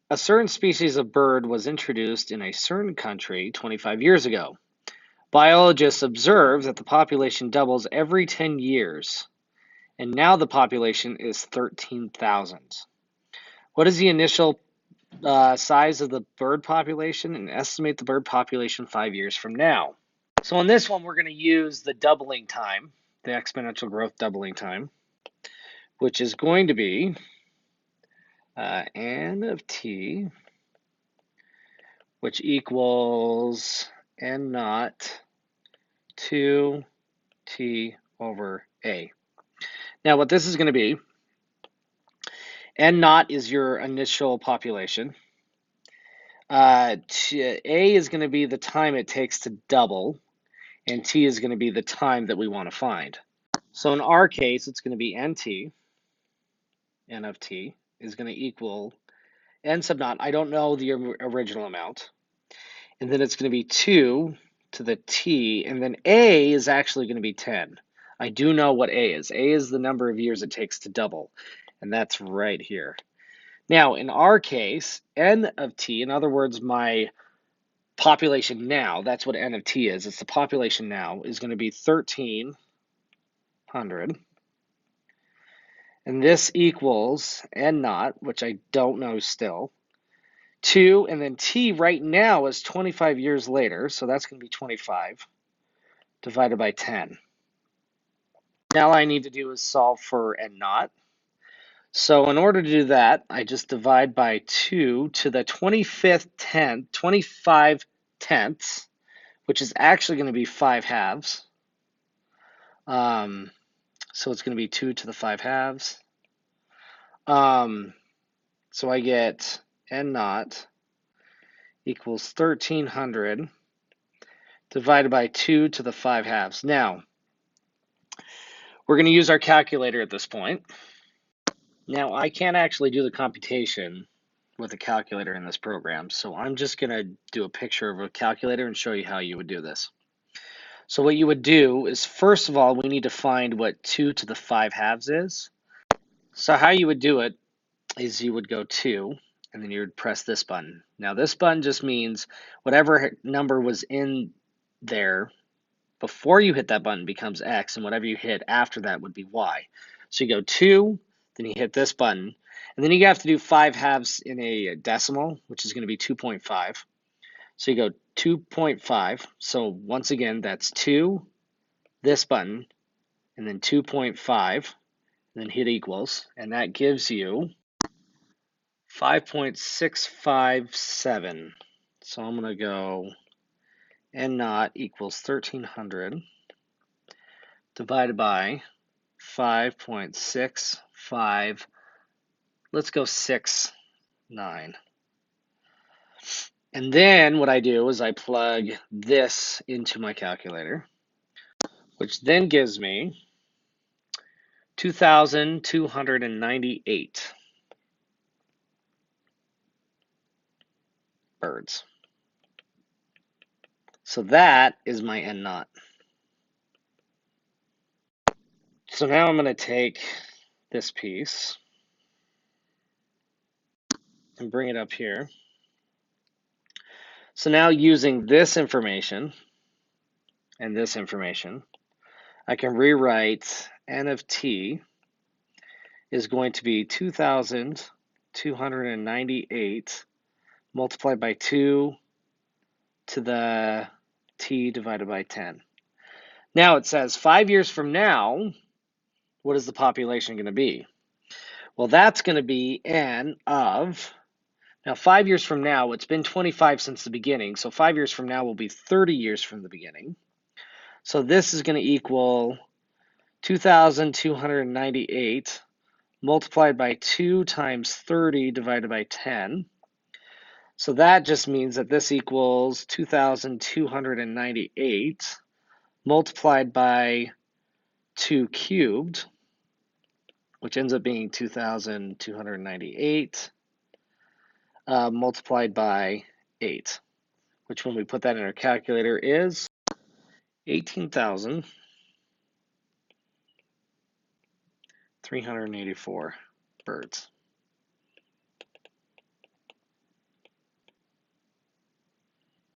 A certain species of bird was introduced in a certain country 25 years ago. Biologists observe that the population doubles every 10 years, and now the population is 13,000. What is the initial size of the bird population, and estimate the bird population 5 years from now? So on this one, we're going to use the doubling time, the exponential growth doubling time, which is going to be n of t, which equals n naught 2t over a. Now what this is going to be, n naught is your initial population. A is going to be the time it takes to double, and t is going to be the time that we want to find. So in our case, it's going to be nt, n of t, is going to equal n sub naught. I don't know the original amount. And then it's going to be 2 to the t, and then a is actually going to be 10. I do know what a is. A is the number of years it takes to double, and that's right here. Now, in our case, n of t, in other words, my population now, that's what n of t is. It's the population now, is going to be 1,300. And this equals n naught, which I don't know still, 2, and then t right now is 25 years later, so that's going to be 25 divided by 10. Now all I need to do is solve for n naught. So in order to do that, I just divide by 2 to the 25 tenths, which is actually going to be 5 halves. So it's going to be 2 to the 5 halves. So I get n naught equals 1,300 divided by 2 to the 5 halves. Now, we're going to use our calculator at this point. Now, I can't actually do the computation with a calculator in this program, so I'm just going to do a picture of a calculator and show you how you would do this. So what you would do is, first of all, we need to find what 2 to the 5 halves is. So how you would do it is you would go 2, and then you would press this button. Now this button just means whatever number was in there before you hit that button becomes X, and whatever you hit after that would be Y. So you go 2, then you hit this button, and then you have to do 5 halves in a decimal, which is going to be 2.5. So you go 2.5. So once again, that's 2, this button, and then 2.5, and then hit equals, and that gives you 5.657. So I'm going to go n naught equals 1,300 divided by 5.65, let's go 69. And then what I do is I plug this into my calculator, which then gives me 2,298 birds. So that is my n naught. So now I'm going to take this piece and bring it up here. So now using this information and this information, I can rewrite n of t is going to be 2,298 multiplied by 2 to the t divided by 10. Now it says 5 years from now, what is the population going to be? Well, that's going to be n of, now 5 years from now, it's been 25 since the beginning, so 5 years from now will be 30 years from the beginning. So this is going to equal 2,298 multiplied by 2 times 30 divided by 10. So that just means that this equals 2,298 multiplied by 2 cubed, which ends up being 2,298 multiplied by 8, which when we put that in our calculator is 18,384 birds.